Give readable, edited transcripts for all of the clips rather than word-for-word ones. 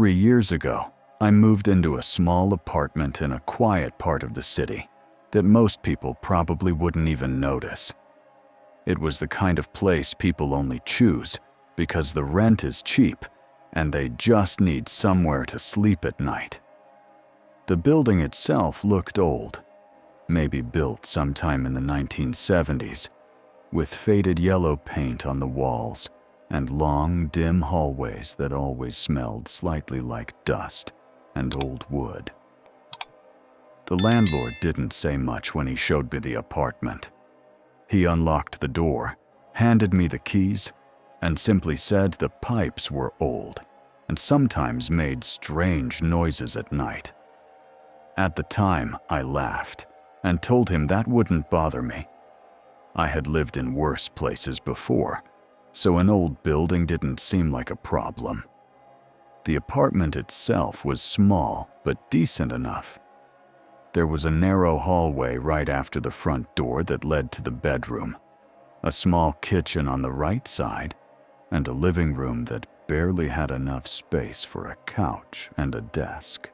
3 years ago, I moved into a small apartment in a quiet part of the city that most people probably wouldn't even notice. It was the kind of place people only choose because the rent is cheap and they just need somewhere to sleep at night. The building itself looked old, maybe built sometime in the 1970s, with faded yellow paint on the walls and long, dim hallways that always smelled slightly like dust and old wood. The landlord didn't say much when he showed me the apartment. He unlocked the door, handed me the keys, and simply said the pipes were old and sometimes made strange noises at night. At the time, I laughed and told him that wouldn't bother me. I had lived in worse places before, so an old building didn't seem like a problem. The apartment itself was small but decent enough. There was a narrow hallway right after the front door that led to the bedroom, a small kitchen on the right side, and a living room that barely had enough space for a couch and a desk.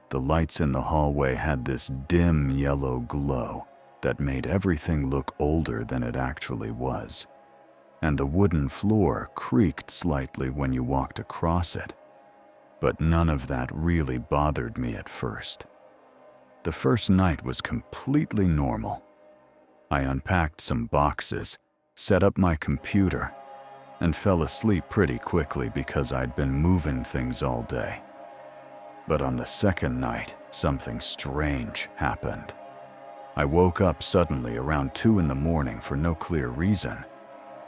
The lights in the hallway had this dim yellow glow that made everything look older than it actually was, and the wooden floor creaked slightly when you walked across it. But none of that really bothered me at first. The first night was completely normal. I unpacked some boxes, set up my computer, and fell asleep pretty quickly because I'd been moving things all day. But on the second night, something strange happened. I woke up suddenly around 2 in the morning for no clear reason.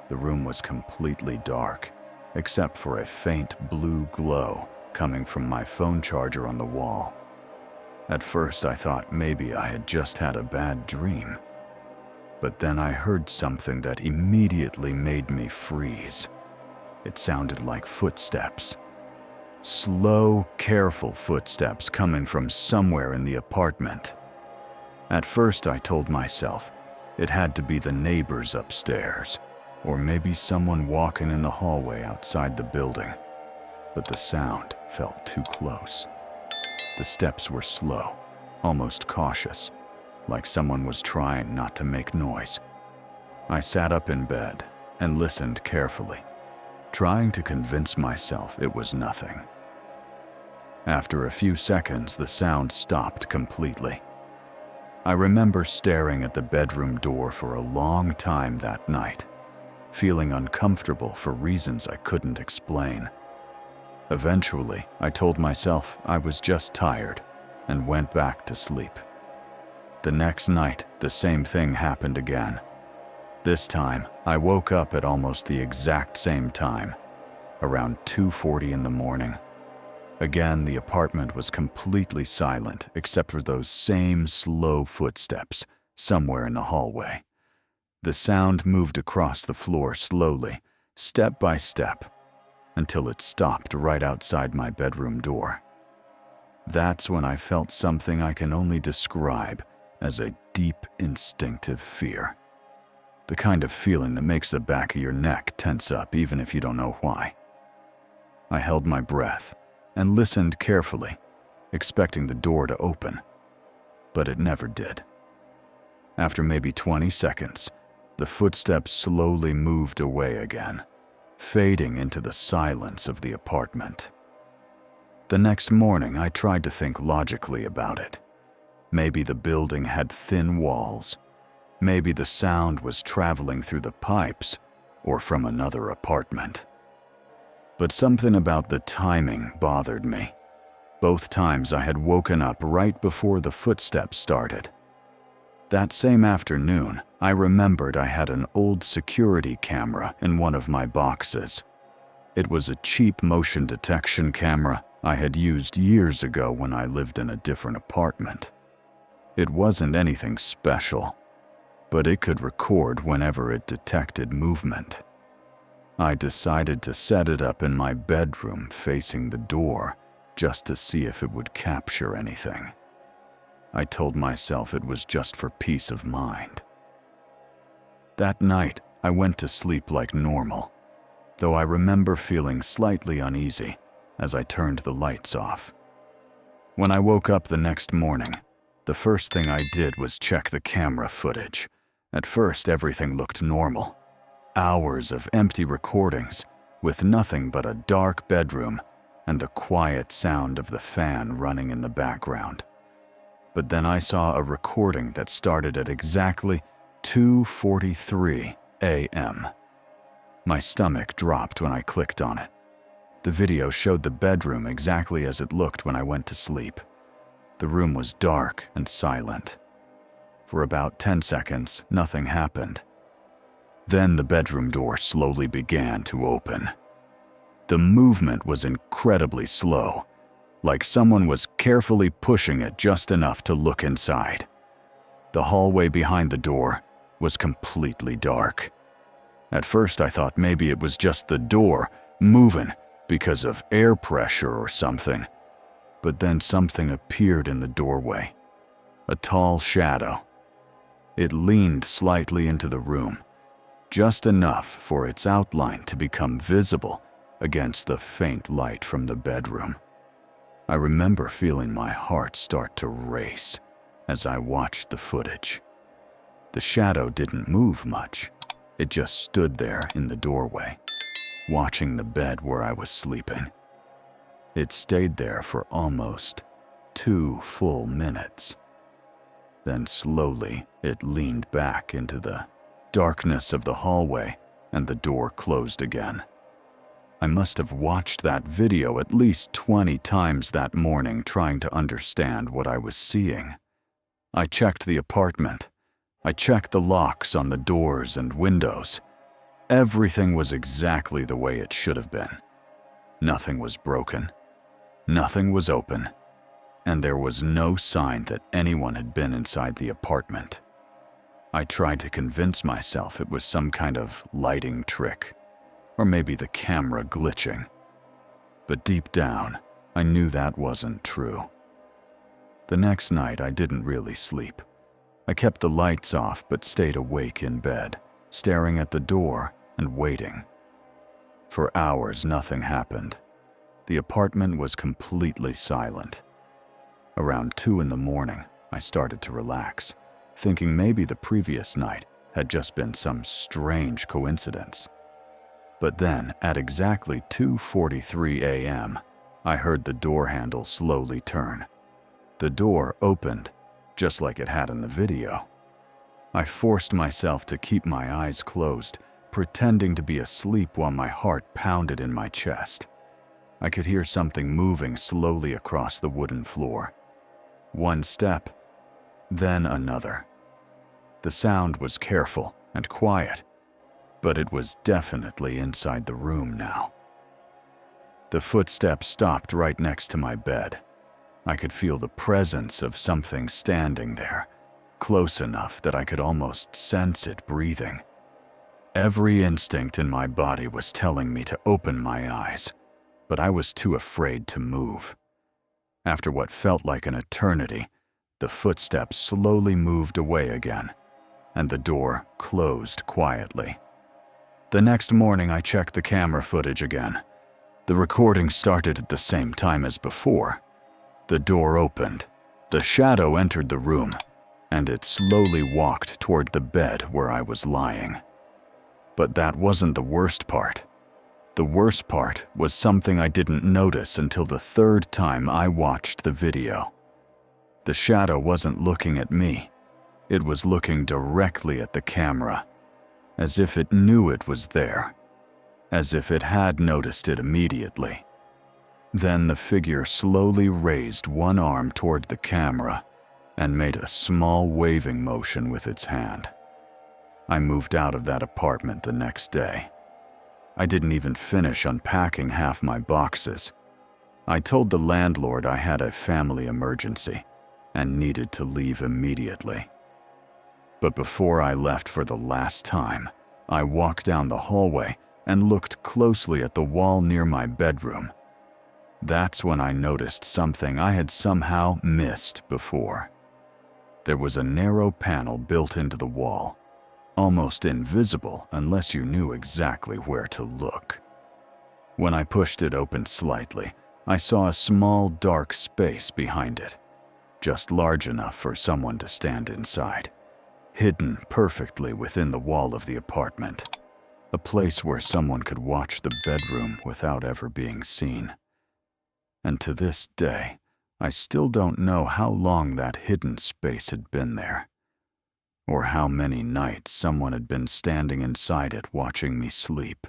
The room was completely dark, except for a faint blue glow coming from my phone charger on the wall. At first, I thought maybe I had just had a bad dream. But then I heard something that immediately made me freeze. It sounded like footsteps. Slow, careful footsteps coming from somewhere in the apartment. At first, I told myself it had to be the neighbors upstairs, or maybe someone walking in the hallway outside the building. But the sound felt too close. The steps were slow, almost cautious, like someone was trying not to make noise. I sat up in bed and listened carefully, trying to convince myself it was nothing. After a few seconds, the sound stopped completely. I remember staring at the bedroom door for a long time that night, feeling uncomfortable for reasons I couldn't explain. Eventually, I told myself I was just tired and went back to sleep. The next night, the same thing happened again. This time, I woke up at almost the exact same time, around 2:40 in the morning. Again, the apartment was completely silent except for those same slow footsteps somewhere in the hallway. The sound moved across the floor slowly, step by step, until it stopped right outside my bedroom door. That's when I felt something I can only describe as a deep, instinctive fear. The kind of feeling that makes the back of your neck tense up even if you don't know why. I held my breath and listened carefully, expecting the door to open, but it never did. After maybe 20 seconds, the footsteps slowly moved away again, fading into the silence of the apartment. The next morning, I tried to think logically about it. Maybe the building had thin walls. Maybe the sound was traveling through the pipes or from another apartment. But something about the timing bothered me. Both times I had woken up right before the footsteps started. That same afternoon, I remembered I had an old security camera in one of my boxes. It was a cheap motion detection camera I had used years ago when I lived in a different apartment. It wasn't anything special, but it could record whenever it detected movement. I decided to set it up in my bedroom facing the door just to see if it would capture anything. I told myself it was just for peace of mind. That night, I went to sleep like normal, though I remember feeling slightly uneasy as I turned the lights off. When I woke up the next morning, the first thing I did was check the camera footage. At first, everything looked normal. Hours of empty recordings with nothing but a dark bedroom and the quiet sound of the fan running in the background. But then I saw a recording that started at exactly 2:43 a.m. My stomach dropped when I clicked on it. The video showed the bedroom exactly as it looked when I went to sleep. The room was dark and silent. For about 10 seconds, nothing happened. Then the bedroom door slowly began to open. The movement was incredibly slow, like someone was carefully pushing it just enough to look inside. The hallway behind the door was completely dark. At first I thought maybe it was just the door moving because of air pressure or something. But then something appeared in the doorway. A tall shadow. It leaned slightly into the room, just enough for its outline to become visible against the faint light from the bedroom. I remember feeling my heart start to race as I watched the footage. The shadow didn't move much. It just stood there in the doorway, watching the bed where I was sleeping. It stayed there for almost 2 full minutes. Then slowly, it leaned back into the darkness of the hallway and the door closed again. I must have watched that video at least 20 times that morning trying to understand what I was seeing. I checked the apartment. I checked the locks on the doors and windows. Everything was exactly the way it should have been. Nothing was broken. Nothing was open. And there was no sign that anyone had been inside the apartment. I tried to convince myself it was some kind of lighting trick, or maybe the camera glitching. But deep down, I knew that wasn't true. The next night, I didn't really sleep. I kept the lights off but stayed awake in bed, staring at the door and waiting. For hours, nothing happened. The apartment was completely silent. Around 2 in the morning, I started to relax, thinking maybe the previous night had just been some strange coincidence. But then, at exactly 2:43 a.m., I heard the door handle slowly turn. The door opened, just like it had in the video. I forced myself to keep my eyes closed, pretending to be asleep while my heart pounded in my chest. I could hear something moving slowly across the wooden floor. One step, then another. The sound was careful and quiet, but it was definitely inside the room now. The footsteps stopped right next to my bed. I could feel the presence of something standing there, close enough that I could almost sense it breathing. Every instinct in my body was telling me to open my eyes, but I was too afraid to move. After what felt like an eternity, the footsteps slowly moved away again, and the door closed quietly. The next morning, I checked the camera footage again. The recording started at the same time as before. The door opened, the shadow entered the room, and it slowly walked toward the bed where I was lying. But that wasn't the worst part. The worst part was something I didn't notice until the 3rd time I watched the video. The shadow wasn't looking at me. It was looking directly at the camera, as if it knew it was there, as if it had noticed it immediately. Then the figure slowly raised one arm toward the camera and made a small waving motion with its hand. I moved out of that apartment the next day. I didn't even finish unpacking half my boxes. I told the landlord I had a family emergency and needed to leave immediately. But before I left for the last time, I walked down the hallway and looked closely at the wall near my bedroom. That's when I noticed something I had somehow missed before. There was a narrow panel built into the wall, almost invisible unless you knew exactly where to look. When I pushed it open slightly, I saw a small, dark space behind it, just large enough for someone to stand inside, hidden perfectly within the wall of the apartment, a place where someone could watch the bedroom without ever being seen. And to this day, I still don't know how long that hidden space had been there, or how many nights someone had been standing inside it watching me sleep.